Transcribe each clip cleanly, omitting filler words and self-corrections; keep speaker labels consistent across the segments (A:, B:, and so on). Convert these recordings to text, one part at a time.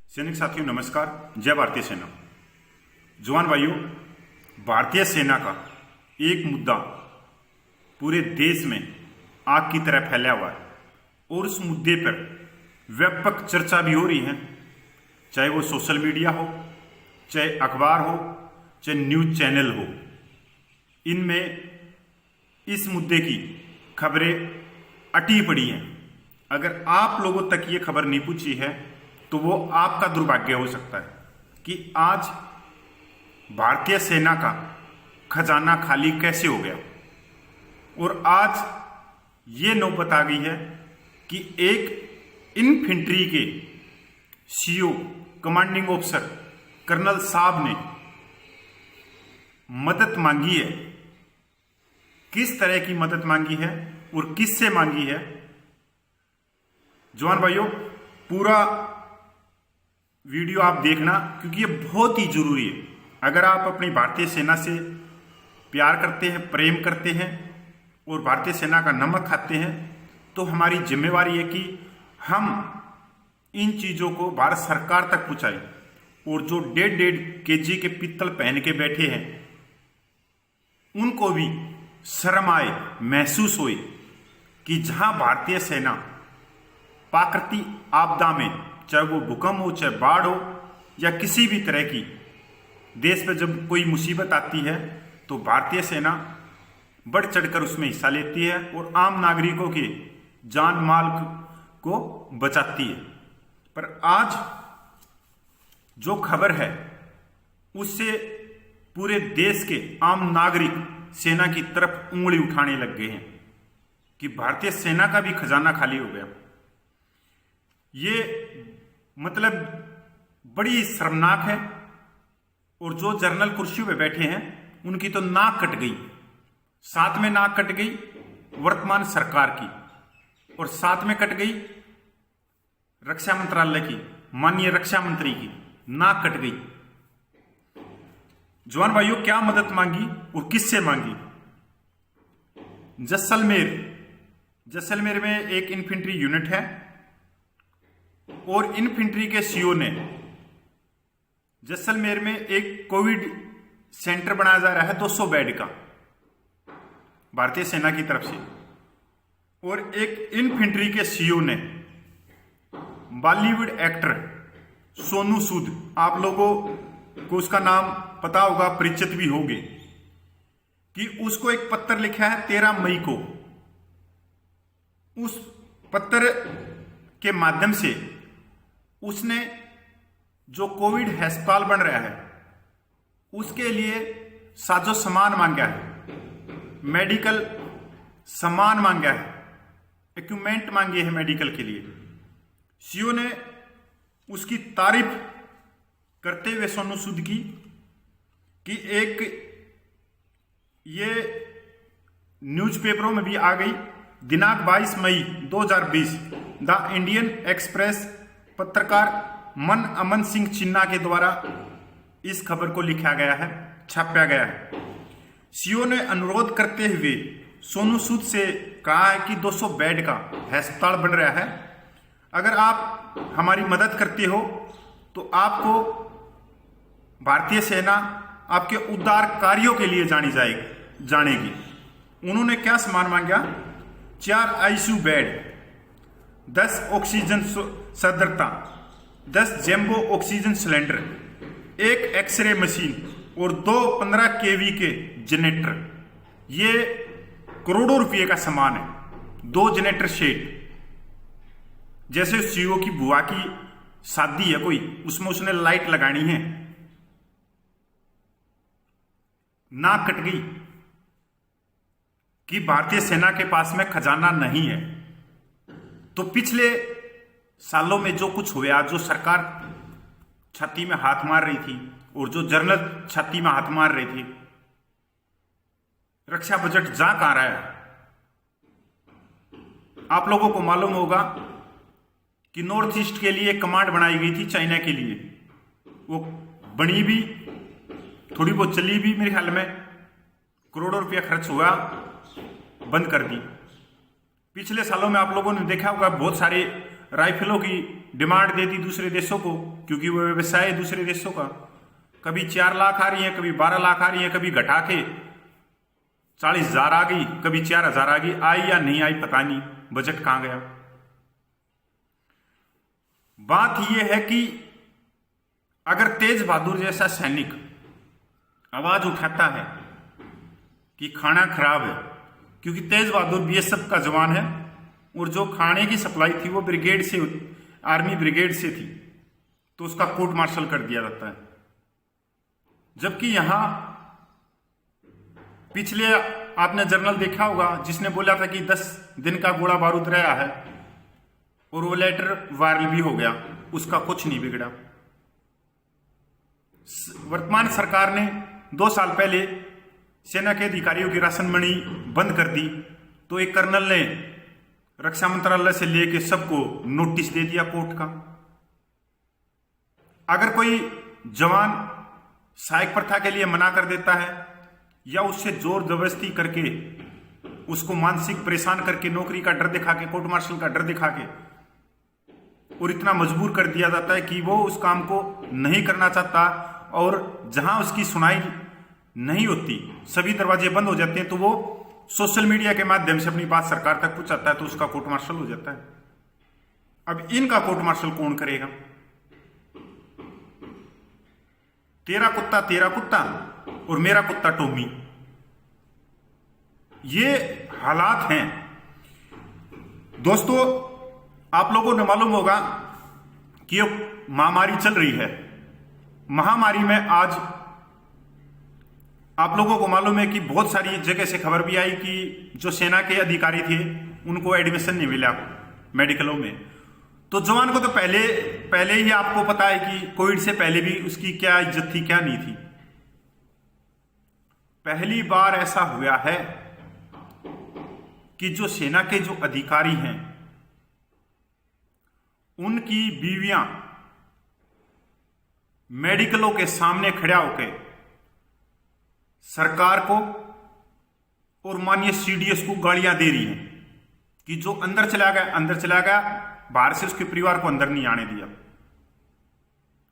A: सैनिक साथियों नमस्कार। जय भारतीय सेना। जवान भाइयों, भारतीय सेना का एक मुद्दा पूरे देश में आग की तरह फैला हुआ है और उस मुद्दे पर व्यापक चर्चा भी हो रही है, चाहे वो सोशल मीडिया हो, चाहे अखबार हो, चाहे न्यूज चैनल हो। इनमें इस मुद्दे की खबरें अटी पड़ी हैं। अगर आप लोगों तक ये खबर नहीं पहुंची है तो वो आपका दुर्भाग्य हो सकता है कि आज भारतीय सेना का खजाना खाली कैसे हो गया। और आज ये नौबत आ गई है कि एक इन्फेंट्री के सीओ कमांडिंग ऑफिसर कर्नल साहब ने मदद मांगी है। किस तरह की मदद मांगी है और किससे मांगी है, जवान भाइयों पूरा वीडियो आप देखना, क्योंकि ये बहुत ही जरूरी है। अगर आप अपनी भारतीय सेना से प्यार करते हैं, प्रेम करते हैं और भारतीय सेना का नमक खाते हैं, तो हमारी जिम्मेवारी है कि हम इन चीजों को भारत सरकार तक पहुंचाएं। और जो 1.5 केजी के पित्तल पहन के बैठे हैं उनको भी शर्म आए, महसूस होए कि जहां भारतीय सेना प्राकृतिक आपदा में, चाहे वो भूकंप हो, चाहे बाढ़ हो, या किसी भी तरह की देश पर जब कोई मुसीबत आती है तो भारतीय सेना बढ़ चढ़कर उसमें हिस्सा लेती है और आम नागरिकों के जान माल को बचाती है। पर आज जो खबर है उससे पूरे देश के आम नागरिक सेना की तरफ उंगली उठाने लग गए हैं कि भारतीय सेना का भी खजाना खाली हो गया। ये मतलब बड़ी शर्मनाक है। और जो जनरल कुर्सी पे बैठे हैं उनकी तो नाक कट गई, साथ में नाक कट गई वर्तमान सरकार की, और साथ में कट गई रक्षा मंत्रालय की, माननीय रक्षा मंत्री की नाक कट गई। जवान भाइयों, क्या मदद मांगी और किससे मांगी? जैसलमेर में एक इन्फेंट्री यूनिट है और इन्फेंट्री के सीओ ने जैसलमेर में एक कोविड सेंटर बनाया जा रहा है 200 बेड का भारतीय सेना की तरफ से। और एक इन्फेंट्री के सीओ ने बॉलीवुड एक्टर सोनू सूद, आप लोगों को उसका नाम पता होगा, परिचित भी होंगे, कि उसको एक पत्र लिखा है 13 मई को। उस पत्र के माध्यम से उसने जो कोविड अस्पताल बन रहा है उसके लिए साजो सामान मांगा है, मेडिकल सामान मांगा है, इक्विपमेंट मांगे हैं मेडिकल के लिए। सीओ ने उसकी तारीफ करते हुए सोनू सूद की कि एक ये न्यूज़पेपरों में भी आ गई, दिनांक 22 मई 2020 द इंडियन एक्सप्रेस पत्रकार मन अमन सिंह चिन्ना के द्वारा इस खबर को लिखा गया है, छापा गया है। सीओ ने अनुरोध करते हुए सोनू सूद से कहा है कि 200 बेड का अस्पताल बन रहा है, अगर आप हमारी मदद करते हो तो आपको भारतीय सेना आपके उद्धार कार्यों के लिए जानेगी। उन्होंने क्या सामान मांगा? 4 आईसीयू बेड, 10 ऑक्सीजन सदरता, 10 jumbo oxygen cylinder, 1 X-ray machine और 2 15 केवी के जनरेटर। ये करोड़ों रुपए का सामान है। 2 जनरेटर सेट, जैसे सीओ की बुआ की शादी है कोई, उसमें उसने लाइट लगानी है। नाक कट गई कि भारतीय सेना के पास में खजाना नहीं है। तो पिछले सालों में जो कुछ हुआ, जो सरकार छाती में हाथ मार रही थी और जो जनरल छाती में हाथ मार रहे थे, रक्षा बजट जा कहां रहा है? आप लोगों को मालूम होगा कि नॉर्थ ईस्ट के लिए कमांड बनाई गई थी चाइना के लिए, वो बनी भी, थोड़ी बहुत चली भी, मेरे ख्याल में करोड़ों रुपया खर्च हुआ, बंद कर दी। पिछले सालों में आप लोगों ने देखा होगा बहुत सारे राइफलों की डिमांड दे दी दूसरे देशों को, क्योंकि वो व्यवसाय है दूसरे देशों का। कभी 4 लाख आ रही है, कभी 12 लाख आ रही है, कभी घटा के 40,000 आ गई, कभी 4,000 आ गई। आई या नहीं आई पता नहीं, बजट कहां गया। बात यह है कि अगर तेज बहादुर जैसा सैनिक आवाज उठाता है कि खाना खराब है, क्योंकि तेज बहादुर बीएसएफ का जवान है और जो खाने की सप्लाई थी वो ब्रिगेड से, आर्मी ब्रिगेड से थी, तो उसका कोर्ट मार्शल कर दिया जाता है। जबकि यहां पिछले आपने जर्नल देखा होगा जिसने बोला था कि 10 दिन का गोला बारूद रहा है और वो लेटर वायरल भी हो गया, उसका कुछ नहीं बिगड़ा। वर्तमान सरकार ने 2 साल पहले सेना के अधिकारियों की राशन मणि बंद कर दी, तो एक कर्नल ने रक्षा मंत्रालय से लेके सबको नोटिस दे दिया कोर्ट का। अगर कोई जवान सहायक प्रथा के लिए मना कर देता है या उससे जोर जबरदस्ती करके उसको मानसिक परेशान करके नौकरी का डर दिखा के, कोर्ट मार्शल का डर दिखा के और इतना मजबूर कर दिया जाता है कि वो उस काम को नहीं करना चाहता और जहां उसकी सुनाई नहीं होती, सभी दरवाजे बंद हो जाते हैं, तो वो सोशल मीडिया के माध्यम से अपनी बात सरकार तक पहुंचाता है, तो उसका कोर्ट मार्शल हो जाता है। अब इनका कोर्ट मार्शल कौन करेगा? तेरा कुत्ता और मेरा कुत्ता टोमी, ये हालात हैं। दोस्तों, आप लोगों ने मालूम होगा कि ये महामारी चल रही है। महामारी में आज आप लोगों को मालूम है कि बहुत सारी जगह से खबर भी आई कि जो सेना के अधिकारी थे उनको एडमिशन नहीं मिला मेडिकलों में। तो जवान को तो पहले ही आपको पता है कि कोविड से पहले भी उसकी क्या इज्जत थी क्या नहीं थी। पहली बार ऐसा हुआ है कि जो सेना के जो अधिकारी हैं उनकी बीवियां मेडिकलों के सामने खड़ा होकर सरकार को और माननीय सीडीएस को गालियां दे रही हैं कि जो अंदर चला गया, बाहर से उसके परिवार को अंदर नहीं आने दिया।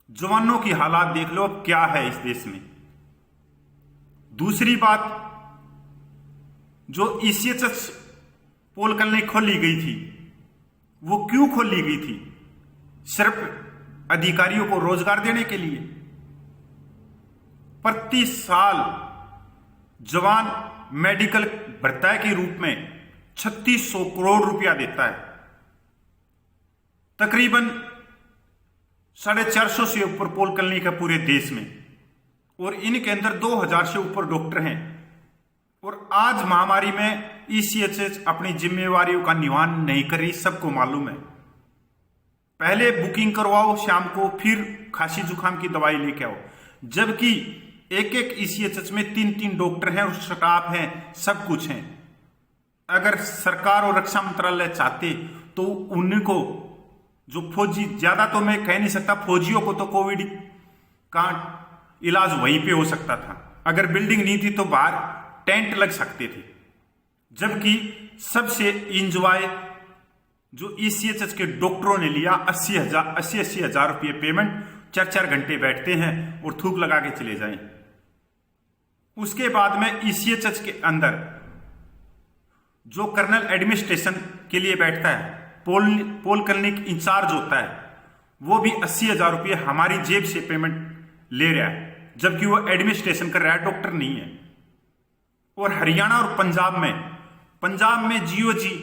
A: जवानों की हालात देख लो अब क्या है इस देश में। दूसरी बात, जो ईसीएचएस पोल कॉलोनी खोली गई थी, वो क्यों खोली गई थी? सिर्फ अधिकारियों को रोजगार देने के लिए। प्रति साल जवान मेडिकल भत्ता के रूप में 3600 करोड़ रुपया देता है। तकरीबन 450 से ऊपर पोल कॉलोनी का पूरे देश में, और इनके अंदर 2000 से ऊपर डॉक्टर हैं। और आज महामारी में ईसीएचएस अपनी जिम्मेवारियों का निवारण नहीं कर रही, सबको मालूम है। पहले बुकिंग करवाओ शाम को, फिर खांसी जुकाम की दवाई लेके आओ, जबकि एक ईसीएचएस में 3 डॉक्टर हैं और स्टाफ हैं, सब कुछ हैं। अगर सरकार और रक्षा मंत्रालय चाहते तो उनको, जो फौजी, ज्यादा तो मैं कह नहीं सकता, फौजियों को तो कोविड का इलाज वहीं पे हो सकता था। अगर बिल्डिंग नहीं थी तो बाहर टेंट लग सकते थे। जबकि सबसे इंजॉय जो ईसीएचएस के डॉक्टरों ने लिया 80 हजार रुपये पेमेंट, 4 घंटे बैठते हैं और थूक लगा के चले जाएं। उसके बाद में ईसीएचएस के अंदर जो कर्नल एडमिनिस्ट्रेशन के लिए बैठता है, पोल क्लिनिक इंचार्ज होता है, वो भी 80,000 रुपये हमारी जेब से पेमेंट ले रहा है, जबकि वो एडमिनिस्ट्रेशन कर रहा है, डॉक्टर नहीं है। और हरियाणा और पंजाब में जीओजी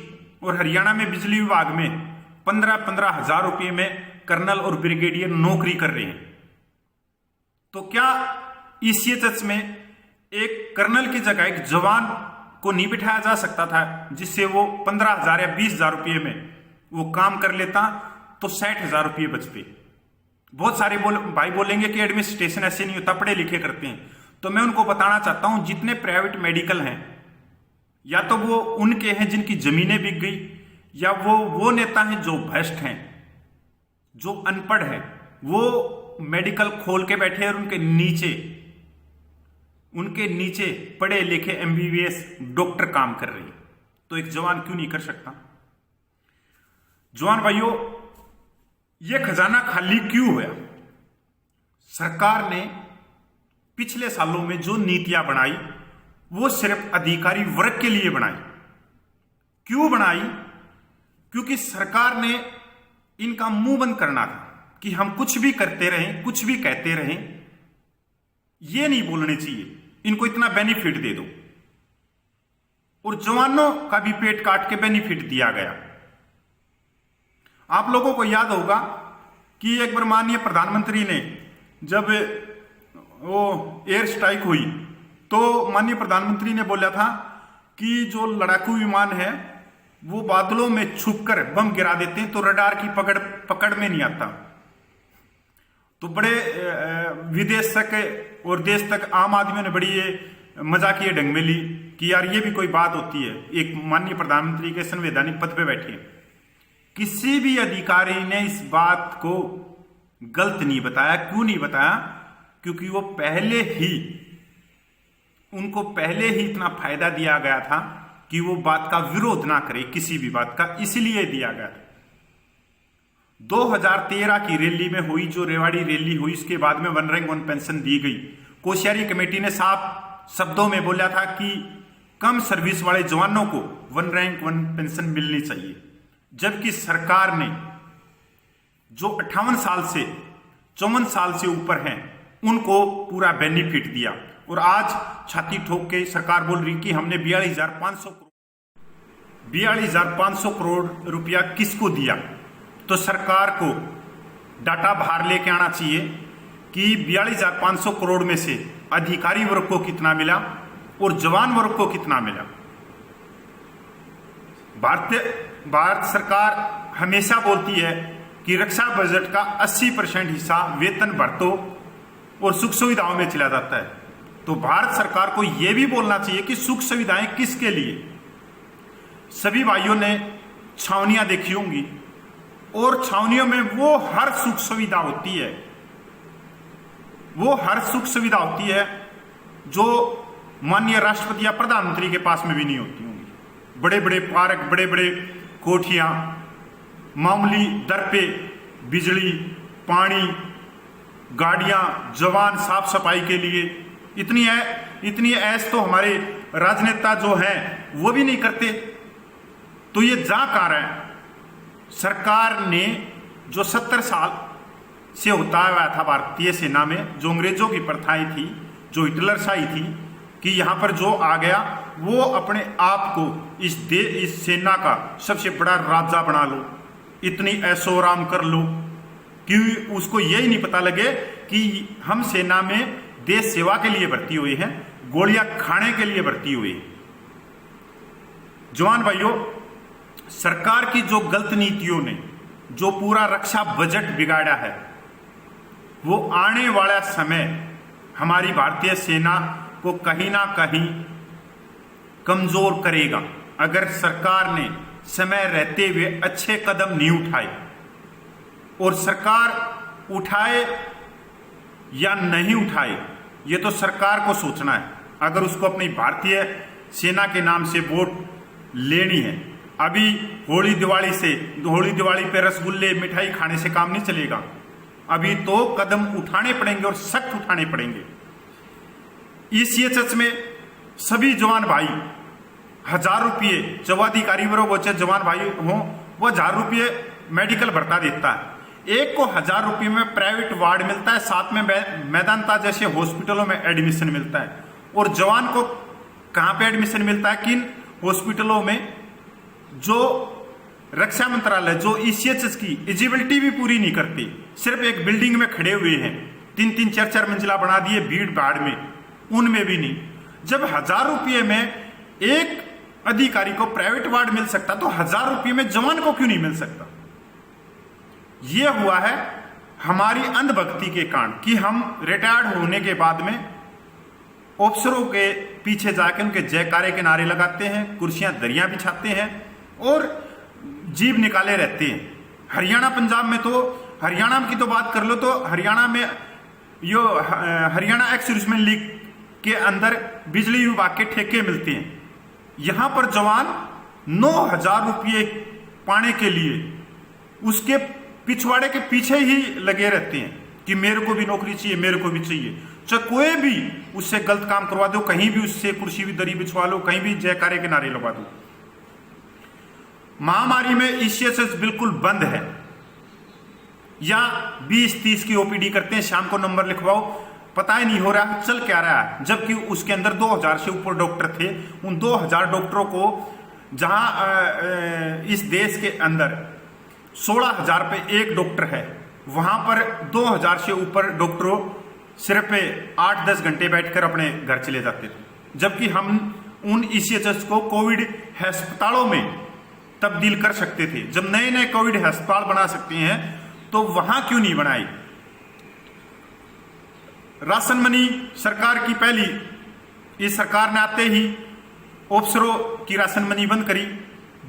A: और हरियाणा में बिजली विभाग में 15 हजार रुपये में कर्नल और ब्रिगेडियर नौकरी कर रहे हैं। तो क्या ईसीएचएस में एक कर्नल की जगह एक जवान को नहीं बिठाया जा सकता था, जिससे वो 15,000 या 20,000 रुपये में वो काम कर लेता, तो 60,000 रुपये बचते। बहुत सारे भाई बोलेंगे कि एडमिनिस्ट्रेशन ऐसे नहीं होता, पढ़े लिखे करते हैं। तो मैं उनको बताना चाहता हूं, जितने प्राइवेट मेडिकल हैं, या तो वो उनके हैं जिनकी जमीनें बिक गई, या वो नेता हैं जो भ्रष्ट हैं, जो अनपढ़ हैं, वो मेडिकल खोल के बैठे और उनके नीचे पढ़े लिखे एमबीबीएस डॉक्टर काम कर रहे हैं। तो एक जवान क्यों नहीं कर सकता? जवान भाइयों, यह खजाना खाली क्यों हुआ? सरकार ने पिछले सालों में जो नीतियां बनाई वो सिर्फ अधिकारी वर्ग के लिए बनाई। क्यों बनाई? क्योंकि सरकार ने इनका मुंह बंद करना था कि हम कुछ भी करते रहें, कुछ भी कहते रहें, ये नहीं बोलने चाहिए, इनको इतना बेनिफिट दे दो। और जवानों का भी पेट काट के बेनिफिट दिया गया। आप लोगों को याद होगा कि एक बार माननीय प्रधानमंत्री ने जब वो एयर स्ट्राइक हुई तो माननीय प्रधानमंत्री ने बोला था कि जो लड़ाकू विमान है वो बादलों में छुपकर बम गिरा देते हैं तो रडार की पकड़ में नहीं आता। तो बड़े विदेश तक और देश तक आम आदमियों ने बड़ी ये मजाकिया ढंग में ली कि यार ये भी कोई बात होती है, एक माननीय प्रधानमंत्री के संवैधानिक पद पे बैठे। किसी भी अधिकारी ने इस बात को गलत नहीं बताया। क्यों नहीं बताया? क्योंकि वो उनको पहले ही इतना फायदा दिया गया था कि वो बात का विरोध ना करे, किसी भी बात का, इसलिए दिया गया था। 2013 की रैली में हुई, जो रेवाड़ी रैली हुई, उसके बाद में वन रैंक वन पेंशन दी गई। कोश्यारी कमेटी ने साफ शब्दों में बोला था कि कम सर्विस वाले जवानों को वन रैंक वन पेंशन मिलनी चाहिए, जबकि सरकार ने जो 58 साल से 54 साल से ऊपर हैं उनको पूरा बेनिफिट दिया। और आज छाती ठोक के सरकार बोल रही कि हमने 42,500 करोड़ रुपया किसको दिया। तो सरकार को डाटा बाहर लेके आना चाहिए कि 42,500 करोड़ में से अधिकारी वर्ग को कितना मिला और जवान वर्ग को कितना मिला। भारत सरकार हमेशा बोलती है कि रक्षा बजट का 80% हिस्सा वेतन भत्तों और सुख सुविधाओं में चला जाता है। तो भारत सरकार को यह भी बोलना चाहिए कि सुख सुविधाएं किसके लिए। सभी भाइयों ने छावनियां देखी होंगी और छावनियों में वो हर सुख सुविधा होती है, जो माननीय राष्ट्रपति या प्रधानमंत्री के पास में भी नहीं होती होंगी। बड़े बड़े पार्क, बड़े बड़े कोठियां, मामूली दर पे बिजली, पानी, गाड़ियां, जवान साफ सफाई के लिए। इतनी ऐश तो हमारे राजनेता जो हैं वो भी नहीं करते। तो ये जा कहाँ है? सरकार ने जो 70 साल से होता हुआ था भारतीय सेना में, जो अंग्रेजों की प्रथाएं थी, जो हिटलरशाही थी, कि यहां पर जो आ गया वो अपने आप को इस सेना का सबसे बड़ा राजा बना लो, इतनी ऐशो आराम कर लो कि उसको यही नहीं पता लगे कि हम सेना में देश सेवा के लिए भर्ती हुए हैं, गोलियां खाने के लिए भर्ती हुए हैं। जवान भाइयों, सरकार की जो गलत नीतियों ने जो पूरा रक्षा बजट बिगाड़ा है, वो आने वाला समय हमारी भारतीय सेना को कहीं ना कहीं कमजोर करेगा। अगर सरकार ने समय रहते हुए अच्छे कदम नहीं उठाए, और सरकार उठाए या नहीं उठाए ये तो सरकार को सोचना है। अगर उसको अपनी भारतीय सेना के नाम से वोट लेनी है, अभी होली दिवाली पे रसगुल्ले मिठाई खाने से काम नहीं चलेगा। अभी तो कदम उठाने पड़ेंगे और सख्त उठाने पड़ेंगे। ईसीएचएस में सभी जवान भाई 1000 रुपये, जवाधिकारी वर्ग हो चाहे जवान भाई हो, वो 1000 रुपये मेडिकल भत्ता देता है। एक को 1000 रुपये में प्राइवेट वार्ड मिलता है, साथ में मैदानता जैसे हॉस्पिटलों में एडमिशन मिलता है। और जवान को कहां पे एडमिशन मिलता है? किन हॉस्पिटलों में? जो रक्षा मंत्रालय, जो ईसीएचएस की एलिजिबिलिटी भी पूरी नहीं करती, सिर्फ एक बिल्डिंग में खड़े हुए हैं, 3-3, 4-4 मंजिला बना दिए भीड़ भाड़ में, उनमें भी नहीं। जब 1000 रुपये में एक अधिकारी को प्राइवेट वार्ड मिल सकता, तो 1000 रुपये में जवान को क्यों नहीं मिल सकता? यह हुआ है हमारी अंधभक्ति के कारण कि हम रिटायर्ड होने के बाद में अफसरों के पीछे जाकर उनके जयकारे के नारे लगाते हैं, कुर्सियां दरियां बिछाते हैं और जीभ निकाले रहते हैं। हरियाणा पंजाब में तो, हरियाणा की तो बात कर लो तो हरियाणा में यो हरियाणा एक्स सर्विसमैन लीग के अंदर बिजली विभाग के ठेके मिलते हैं। यहां पर जवान 9000 रुपये पाने के लिए उसके पिछवाड़े के पीछे ही लगे रहते हैं कि मेरे को भी नौकरी चाहिए, मेरे को भी चाहिए। चाहे कोई भी उससे गलत काम करवा दो, कहीं भी उससे कुर्सी भी दरी बिछवा लो, कहीं भी जयकारे के नारे लगा दो। महामारी में ईसीएचएस बिल्कुल बंद है, या 20-30 की ओपीडी करते हैं, शाम को नंबर लिखवाओ, पता ही नहीं हो रहा चल क्या रहा है। जबकि उसके अंदर 2000 से ऊपर डॉक्टर थे। उन 2000 डॉक्टरों को जहां इस देश के अंदर 16,000 पे एक डॉक्टर है, वहां पर 2000 से ऊपर डॉक्टरों सिर्फ 8-10 घंटे बैठकर अपने घर चले जाते थे। जबकि हम उन ईसीएचएस को कोविड अस्पतालों में तब्दील कर सकते थे। जब नए नए कोविड अस्पताल बना सकते हैं तो वहां क्यों नहीं बनाई। राशन मनी सरकार की पहली, इस सरकार ने आते ही ऑफिसरों की राशन मनी बंद करी।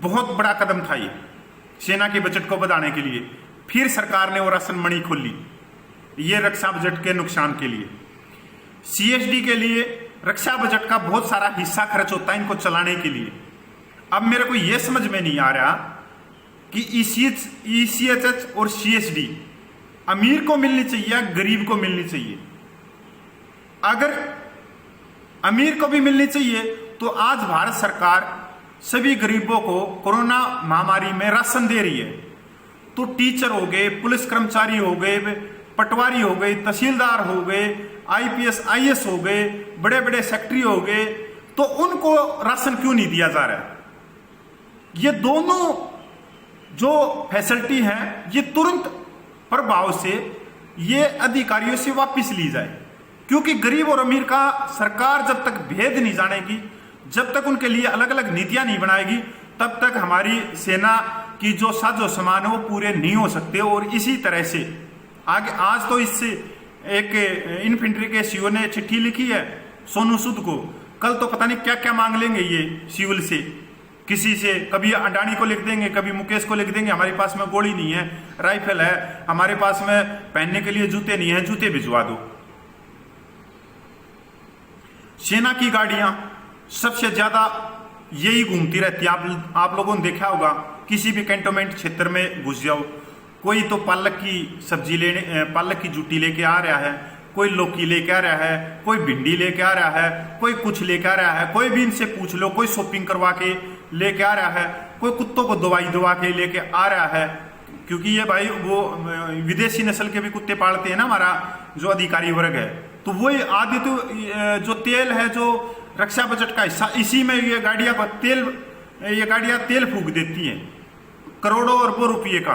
A: बहुत बड़ा कदम था ये सेना के बजट को बढ़ाने के लिए। फिर सरकार ने वो राशन मनी खोली, ये रक्षा बजट के नुकसान के लिए। सीएसडी के लिए रक्षा बजट का बहुत सारा हिस्सा खर्च होता है इनको चलाने के लिए। अब मेरे को यह समझ में नहीं आ रहा कि ईसीएचएस और सीएसडी अमीर को मिलनी चाहिए या गरीब को मिलनी चाहिए। अगर अमीर को भी मिलनी चाहिए तो आज भारत सरकार सभी गरीबों को कोरोना महामारी में राशन दे रही है। तो टीचर हो गए, पुलिस कर्मचारी हो गए, पटवारी हो गए, तहसीलदार हो गए, आईपीएस आईएएस हो गए, बड़े बड़े सेक्रेटरी हो गए, तो उनको राशन क्यों नहीं दिया जा रहा है। ये दोनों जो फैसिलिटी है ये तुरंत प्रभाव से ये अधिकारियों से वापस ली जाए, क्योंकि गरीब और अमीर का सरकार जब तक भेद नहीं जानेगी, जब तक उनके लिए अलग अलग नीतियां नहीं बनाएगी, तब तक हमारी सेना की जो साजो सामान है वो पूरे नहीं हो सकते। और इसी तरह से आगे आज तो इससे एक इन्फेंट्री के सीओ ने चिट्ठी लिखी है सोनू सूद को, कल तो पता नहीं क्या क्या मांग लेंगे ये सिविल से, किसी से कभी अडानी को लिख देंगे, कभी मुकेश को लिख देंगे हमारे पास में गोली नहीं है, राइफल है, हमारे पास में पहनने के लिए जूते नहीं है, जूते भिजवा दो। सेना की गाड़ियां सबसे ज्यादा यही घूमती रहती है। आप लोगों ने देखा होगा, किसी भी कैंटोनमेंट क्षेत्र में घुस जाओ, कोई तो पालक की सब्जी लेने, पालक की जूटी लेके आ रहा है, कोई लौकी लेके आ रहा है, कोई भिंडी लेके आ रहा है, कोई कुछ लेके आ रहा है, कोई भी इनसे पूछ लो, कोई शॉपिंग करवा के लेके आ रहा है, कोई कुत्तों को दवाई दवा के लेके आ रहा है। क्योंकि ये भाई वो विदेशी नस्ल के भी कुत्ते पालते हैं ना हमारा जो अधिकारी वर्ग है, तो वही आदि तो जो तेल है जो रक्षा बजट का हिस्सा, इसी में ये गाड़ियां तेल फूक देती हैं करोड़ों अरबों रुपये का,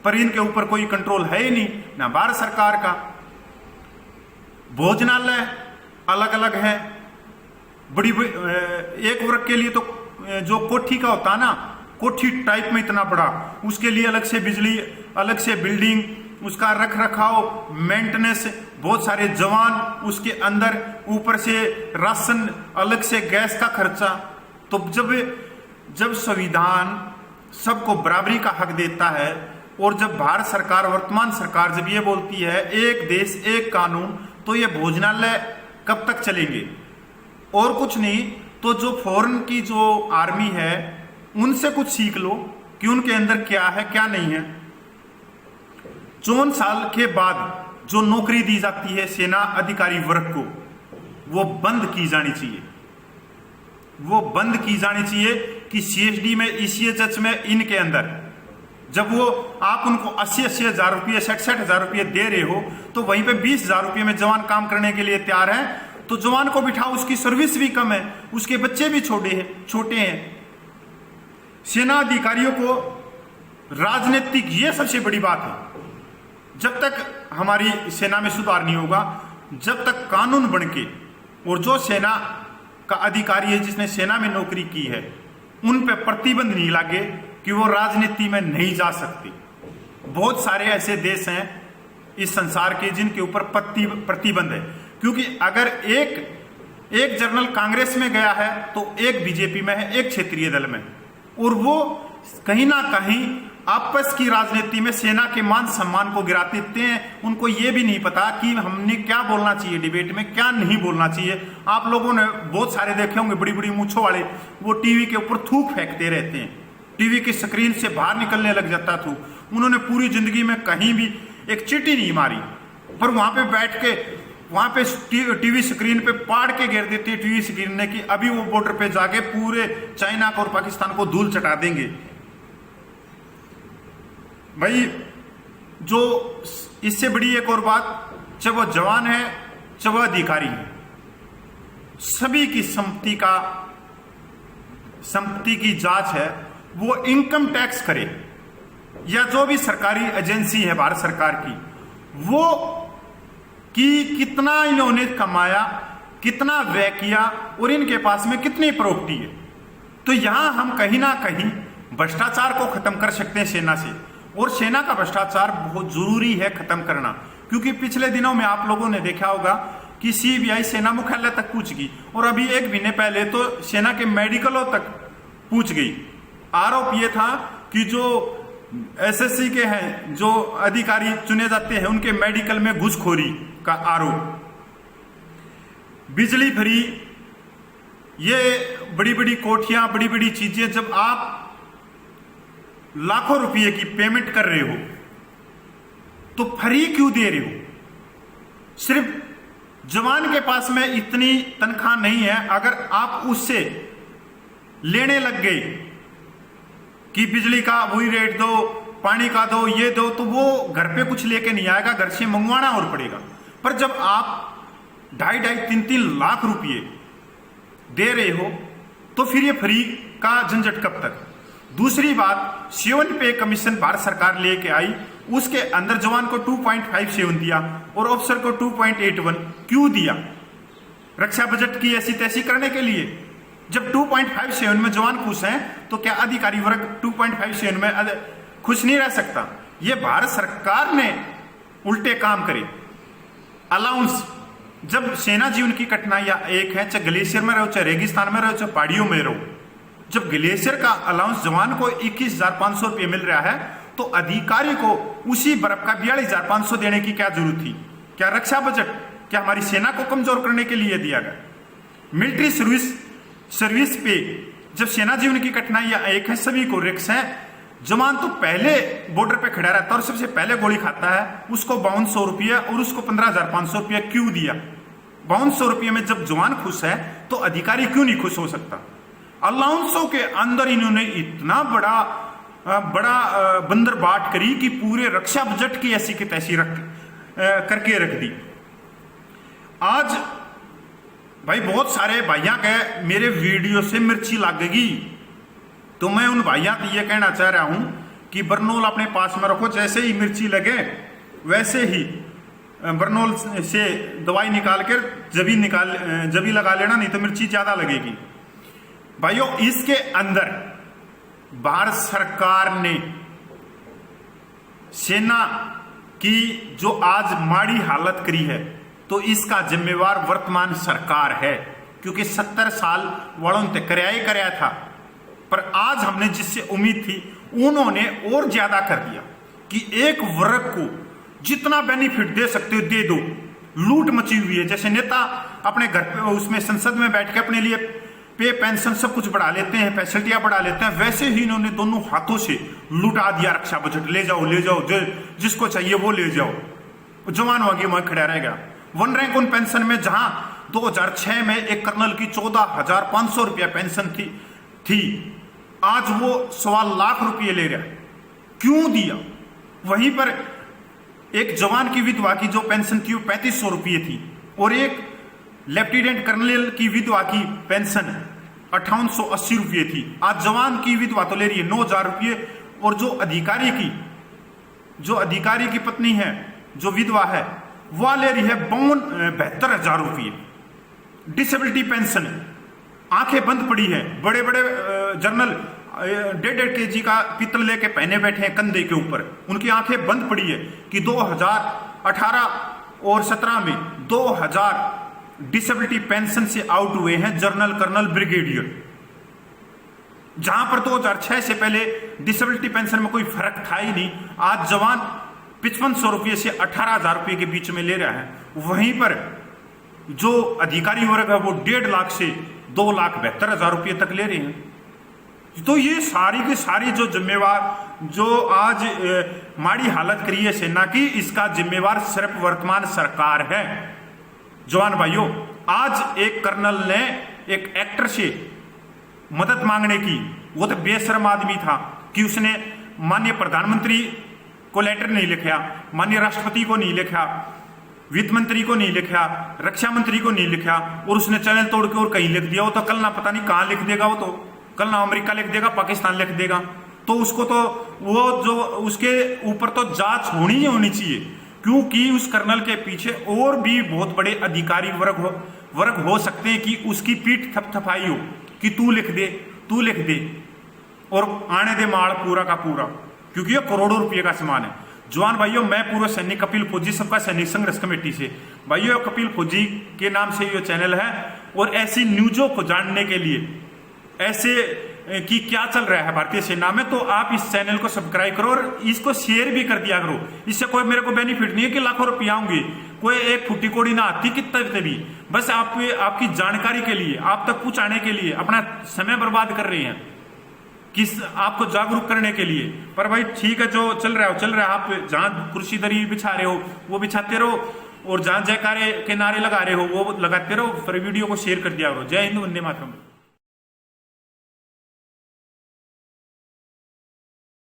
A: पर इनके ऊपर कोई कंट्रोल है ही नहीं, ना भारत सरकार का। भोजनालय अलग अलग है, बड़ी एक वर्ग के लिए तो जो कोठी का होता है ना, कोठी टाइप में इतना बड़ा, उसके लिए अलग से बिजली, अलग से बिल्डिंग, उसका रख रखाव, मेंटेनेंस, बहुत सारे जवान उसके अंदर, ऊपर से राशन, अलग से गैस का खर्चा। तो जब संविधान सबको बराबरी का हक देता है, और जब भारत सरकार, वर्तमान सरकार जब ये बोलती है एक देश एक कानून, तो ये भोजनालय कब तक चलेंगे। और कुछ नहीं तो जो फॉरेन की जो आर्मी है उनसे कुछ सीख लो कि उनके अंदर क्या है क्या नहीं है। 54 साल के बाद जो नौकरी दी जाती है सेना अधिकारी वर्ग को, वो बंद की जानी चाहिए, वो बंद की जानी चाहिए। कि सीएसडी में, ईसीएचएस में, इनके अंदर जब वो आप उनको 80-80 हजार रुपये, 60-60 हजार रुपये दे रहे हो, तो वहीं पे 20 हजार रुपये में जवान काम करने के लिए तैयार है, तो जवान को बिठाओ, उसकी सर्विस भी कम है, उसके बच्चे भी छोटे हैं। सेना अधिकारियों को राजनीतिक, ये सबसे बड़ी बात है, जब तक हमारी सेना में सुधार नहीं होगा, जब तक कानून बनके, और जो सेना का अधिकारी है जिसने सेना में नौकरी की है, उन पे प्रतिबंध नहीं लागे कि वो राजनीति में नहीं जा सकते। बहुत सारे ऐसे देश हैं इस संसार के जिनके ऊपर प्रतिबंध है, क्योंकि अगर एक जनरल कांग्रेस में गया है तो एक बीजेपी में है, एक क्षेत्रीय दल में, और वो कहीं ना कहीं आपस की राजनीति में सेना के मान सम्मान को गिरा देते हैं। उनको ये भी नहीं पता कि हमने क्या बोलना चाहिए डिबेट में, क्या नहीं बोलना चाहिए। आप लोगों ने बहुत सारे देखे होंगे, बड़ी बड़ी मूंछों वाले, वो टीवी के ऊपर थूक फेंकते रहते हैं, टीवी की स्क्रीन से बाहर निकलने लग जाता था। उन्होंने पूरी जिंदगी में कहीं भी एक चींटी नहीं मारी, पर वहां पे बैठ के वहां पे टीवी स्क्रीन पे पाड़ के घेर देती है टीवी स्क्रीन ने कि अभी वो बॉर्डर पे जाके पूरे चाइना को और पाकिस्तान को धूल चटा देंगे। भाई जो इससे बड़ी एक और बात, चाहे वो जवान है चाहे वो अधिकारी है, सभी की संपत्ति की जांच है वो इनकम टैक्स करे या जो भी सरकारी एजेंसी है भारत सरकार की, वो कि कितना इन्होंने कमाया, कितना व्यय किया और इनके पास में कितनी प्रॉपर्टी है। तो यहां हम कहीं ना कहीं भ्रष्टाचार को खत्म कर सकते हैं सेना से, और सेना का भ्रष्टाचार बहुत जरूरी है खत्म करना, क्योंकि पिछले दिनों में आप लोगों ने देखा होगा कि सीबीआई सेना मुख्यालय तक पहुंच गई, और अभी एक महीने पहले तो सेना के मेडिकलों तक पहुंच गई। आरोप यह था कि जो एसएससी के हैं, जो अधिकारी चुने जाते हैं, उनके मेडिकल में घुसखोरी का आरोप। बिजली फ्री, ये बड़ी बड़ी कोठियां, बड़ी बड़ी चीजें, जब आप लाखों रुपए की पेमेंट कर रहे हो तो फ्री क्यों दे रहे हो? सिर्फ जवान के पास में इतनी तनख्वाह नहीं है, अगर आप उससे लेने लग गए कि बिजली का वही रेट दो, पानी का दो, ये दो, तो वो घर पे कुछ लेके नहीं आएगा, घर से मंगवाना और पड़ेगा। पर जब आप 2.5-3 लाख रुपए दे रहे हो तो फिर ये फ्री का झंझट कब तक? दूसरी बात, 7 पे कमीशन भारत सरकार लेके आई, उसके अंदर जवान को 2.57 दिया और अफसर को 2.81 क्यों दिया? रक्षा बजट की ऐसी तैसी करने के लिए। जब 2.57 में जवान खुश हैं तो क्या अधिकारी वर्ग 2.57 में खुश नहीं रह सकता? ये भारत सरकार ने उल्टे काम करे। अलाउंस, जब सेना जीवन की कठिनाइयां एक है, चाहे ग्लेशियर में रहो, चाहे रेगिस्तान में रहो, चाहे पहाड़ियों में रहो, जब ग्लेशियर का अलाउंस जवान को 21,500 रुपये मिल रहा है तो अधिकारी को उसी बर्फ का 42,500 देने की क्या जरूरत थी? क्या रक्षा बजट क्या हमारी सेना को कमजोर करने के लिए दिया गया? मिलिट्री सर्विस पे जब सेना जीवन की कठिनाइयां एक है, सभी को रिक्स है, जवान तो पहले बॉर्डर पे खड़ा रहता है और सबसे पहले गोली खाता है, उसको 5200 रुपया और उसको 15,500 रुपया क्यों दिया? 5200 रुपये में जब जवान खुश है तो अधिकारी क्यों नहीं खुश हो सकता? अलाउंसों के अंदर इन्होंने इतना बड़ा बंदर बाट करी कि पूरे रक्षा बजट की ऐसी की तैसी करके रख दी। आज भाई बहुत सारे भाइयों के मेरे वीडियो से मिर्ची लगेगी, तो मैं उन भाइयों को यह कहना चाह रहा हूं कि बरनोल अपने पास में रखो, जैसे ही मिर्ची लगे वैसे ही बरनोल से दवाई निकाल कर जबी लगा लेना, नहीं तो मिर्ची ज्यादा लगेगी। भाइयों, इसके अंदर भारत सरकार ने सेना की जो आज माड़ी हालत करी है तो इसका जिम्मेवार वर्तमान सरकार है, क्योंकि 70 साल वालों ने कराया था, पर आज हमने जिससे उम्मीद थी उन्होंने और ज्यादा कर दिया कि एक वर्ग को जितना बेनिफिट दे सकते हो दे दो। लूट मची हुई है, जैसे नेता अपने घर पे उसमें संसद में बैठ के अपने लिए पे पेंशन सब कुछ बढ़ा लेते हैं, फैसिलिटियां बढ़ा लेते हैं, वैसे ही इन्होंने दोनों हाथों से लुटा दिया रक्षा बजट। ले जाओ जिसको चाहिए वो ले जाओ, जवान वहां खड़ा रहेगा। 1 रैंक ऑन पेंशन में जहां 2006 में एक कर्नल की 14,500 रुपया पेंशन थी, आज वो 1.25 लाख रुपये ले रहा है। क्यों दिया? वहीं पर एक जवान की विधवा की जो पेंशन थी वो 3500 रुपये थी, और एक लेफ्टिनेंट कर्नल की विधवा की पेंशन 5880 रुपये थी। आज जवान की विधवा तो ले रही है 9,000 रुपये, और जो अधिकारी की पत्नी है, जो विधवा है, वह ले रही है 72,000 रुपये। डिसेबिलिटी पेंशन, आंखें बंद पड़ी है। बड़े बड़े जनरल 1.5 kg का पित्तल लेके पहने बैठे हैं कंधे के ऊपर, उनकी आंखें बंद पड़ी है कि 2018 और 17 में 2000 डिसेबिलिटी पेंशन से आउट हुए हैं जनरल, कर्नल, ब्रिगेडियर, जहां पर 2006 से पहले डिसेबिलिटी पेंशन में कोई फर्क था ही नहीं। आज जवान 5500 रुपये से 18,000 रुपये के बीच में ले रहा है। वहीं पर जो अधिकारी वर्ग है वो 1.5 लाख से 2,72,000 रुपये तक ले रहे हैं। तो ये सारी की सारी जो जिम्मेवार जो आज माड़ी हालत करी है सेना की, इसका जिम्मेवार सिर्फ वर्तमान सरकार है। जवान भाइयों, आज एक कर्नल ने एक एक्टर से मदद मांगने की, वो तो बेशर्म आदमी था कि उसने माननीय प्रधानमंत्री को लेटर नहीं लिखा, माननीय राष्ट्रपति को नहीं लिखा, वित्त मंत्री को नहीं लिखा, रक्षा मंत्री को नहीं लिखा, और उसने चैनल तोड़ के और कहीं लिख दिया। वो तो कल ना पता नहीं कहां लिख देगा, वो तो कल ना अमेरिका लिख देगा, पाकिस्तान लिख देगा। तो उसको तो वो जो उसके ऊपर तो जांच होनी ही होनी चाहिए, क्योंकि उस कर्नल के पीछे और भी बहुत बड़े अधिकारी वर्ग हो सकते हैं कि उसकी पीठ थपथपाई हो कि तू लिख दे और आने दे माल पूरा का पूरा, क्योंकि ये करोड़ों रुपये का सामान है। जवान भाइयों, मैं पूर्व सैनिक कपिल फौजी सबका सैनिक संघर्ष कमेटी से, भाइयों कपिल फौजी के नाम से ये चैनल है, और ऐसी न्यूजों को जानने के लिए, ऐसे कि क्या चल रहा है भारतीय सेना में, तो आप इस चैनल को सब्सक्राइब करो और इसको शेयर भी कर दिया करो। इससे कोई मेरे को बेनिफिट नहीं है कि लाखों रुपया आऊंगे, कोई एक फुट्टी कोड़ी ना आती कितने भी, बस आपकी जानकारी के लिए, आप तक पहुंचाने के लिए अपना समय बर्बाद कर रहे हैं, किस आपको जागरूक करने के लिए। पर भाई ठीक है, जो चल रहा है, आप जहां कुर्सी दरी बिछा रहे हो वो बिछाते रहो, और जहां जयकारे के नारे लगा रहे हो वो लगाते रहो, फिर वीडियो को शेयर कर दिया करो। जय हिंद, वंदे मातरम।